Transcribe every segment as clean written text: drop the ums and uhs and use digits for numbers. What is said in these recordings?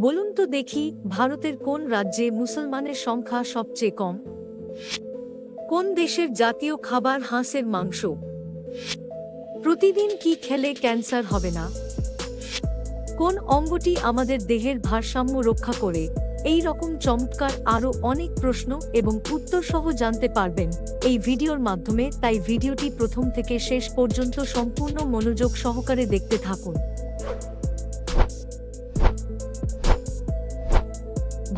বলুন তো দেখি, ভারতের কোন রাজ্যে মুসলমানের সংখ্যা সবচেয়ে কম? কোন দেশের জাতীয় খাবার হাঁসের মাংস? প্রতিদিন কি খেলে ক্যান্সার হবে না? কোন অঙ্গটি আমাদের দেহের ভারসাম্য রক্ষা করে? এই রকম চমৎকার আরও অনেক প্রশ্ন এবং উত্তর সহ জানতে পারবেন এই ভিডিওর মাধ্যমে, তাই ভিডিওটি প্রথম থেকে শেষ পর্যন্ত সম্পূর্ণ মনোযোগ সহকারে দেখতে থাকুন।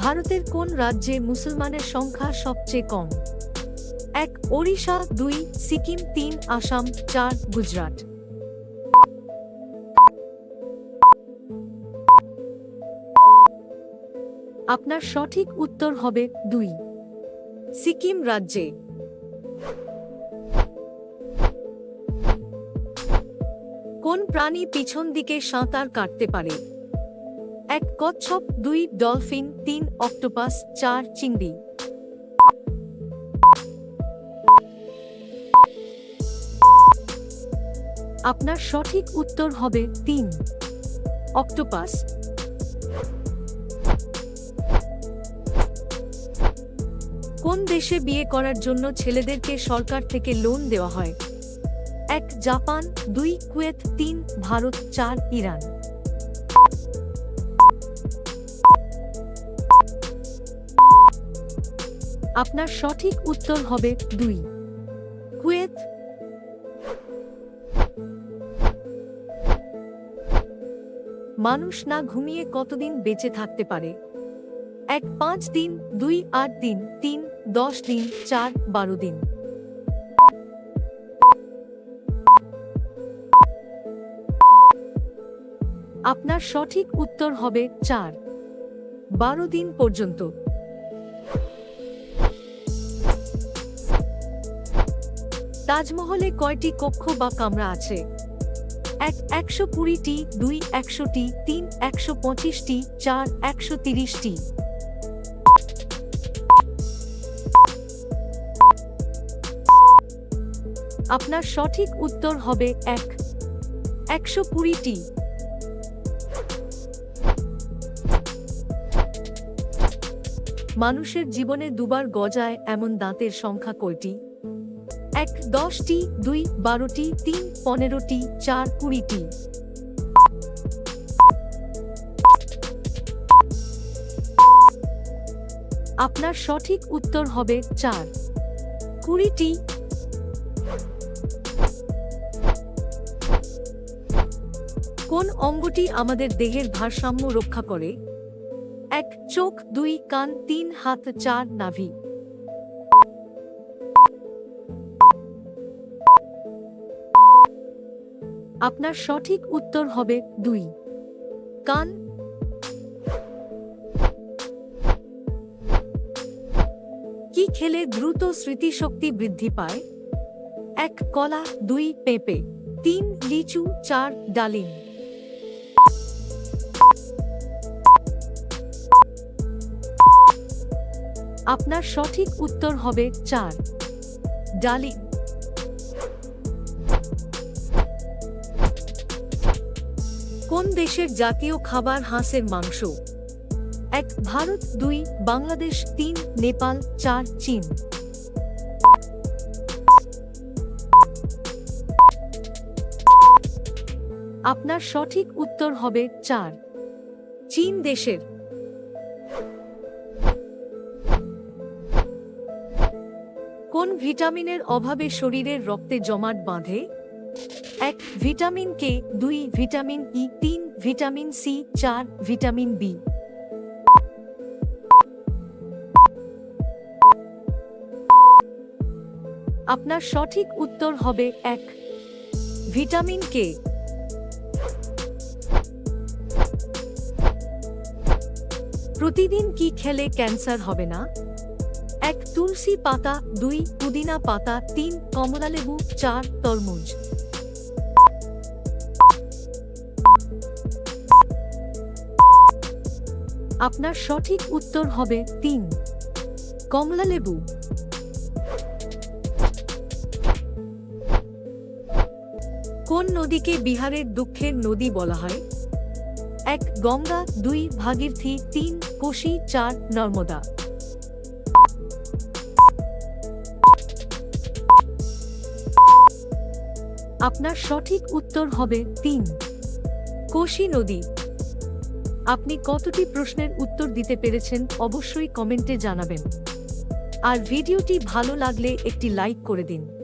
ভারতের কোন রাজ্যে মুসলমানের সংখ্যা সবচেয়ে কম? 1 ওড়িশা, 2 সিকিম, 3 আসাম, 4 গুজরাট। আপনার সঠিক উত্তর হবে 2 সিকিম রাজ্যে। কোন প্রাণী পিছন দিকে সাঁতার কাটতে পারে? 1 কচ্ছপ, 2 ডলফিন, 3 অক্টোপাস, 4 চিংড়ি। আপনার সঠিক উত্তর হবে 3 অক্টোপাস। কোন দেশে বিয়ে করার জন্য ছেলেদেরকে সরকার থেকে লোন দেওয়া হয়? 1 জাপান, 2 কুয়েত, 3 ভারত, 4 ইরান। আপনার সঠিক উত্তর হবে 2 কুয়েত। মানুষ না ঘুমিয়ে কতদিন বেঁচে থাকতে পারে? 1 5 দিন, 2 8 দিন, 3 10 দিন, 4 12 দিন। আপনার সঠিক উত্তর হবে 4 12 দিন পর্যন্ত। তাজমহলে কয়টি কক্ষ বা কামরা আছে? 1 120টি, 2 100টি, 3 125টি, 4 130টি। আপনার সঠিক উত্তর হবে 1 120টি। মানুষের জীবনে দুবার গজায় এমন দাঁতের সংখ্যা কয়টি? 1 10টি, 2 12টি, 3 15টি, 4 20টি। আপনার সঠিক উত্তর হবে 4 20টি। কোন অঙ্গটি আমাদের দেহের ভারসাম্য রক্ষা করে? 1 চোখ, 2 কান, 3 হাত, 4 নাভি। আপনার সঠিক উত্তর হবে 2 কান। কি খেলে দ্রুত স্মৃতিশক্তি বৃদ্ধি পায়? 1 কলা, 2 পেঁপে, 3 লিচু, 4 ডালিম। আপনার সঠিক উত্তর হবে 4 ডালিম। কোন দেশের জাতীয় খাবার হাঁসের মাংস? 1 ভারত, 2 বাংলাদেশ, 3 নেপাল, 4 চীন। আপনার সঠিক উত্তর হবে 4 চীন দেশের। কোন ভিটামিনের অভাবে শরীরের রক্তে জমাট বাঁধে? 1 vitamin K, 2 vitamin E, 3 vitamin C, 4 vitamin B. আপনার সঠিক উত্তর হবে 1 ভিটামিন কে। প্রতিদিন কি খেলে ক্যান্সার হবে না? 1 তুলসী পাতা, 2 পুদিনা পাতা, 3 কমলালেবু, 4 তরমুজ। আপনার সঠিক উত্তর হবে 3 কমলালেবু। কোন নদীকে বিহারের দুঃখের নদী বলা হয়? 1 গঙ্গা, 2 ভাগীরথী, 3 কোশি, 4 নর্মদা। আপনার সঠিক উত্তর হবে 3 কোশি নদী। আপনি কতটি প্রশ্নের উত্তর দিতে পেরেছেন অবশ্যই কমেন্টে জানাবেন। আর ভিডিওটি ভালো লাগলে একটি লাইক করে দিন।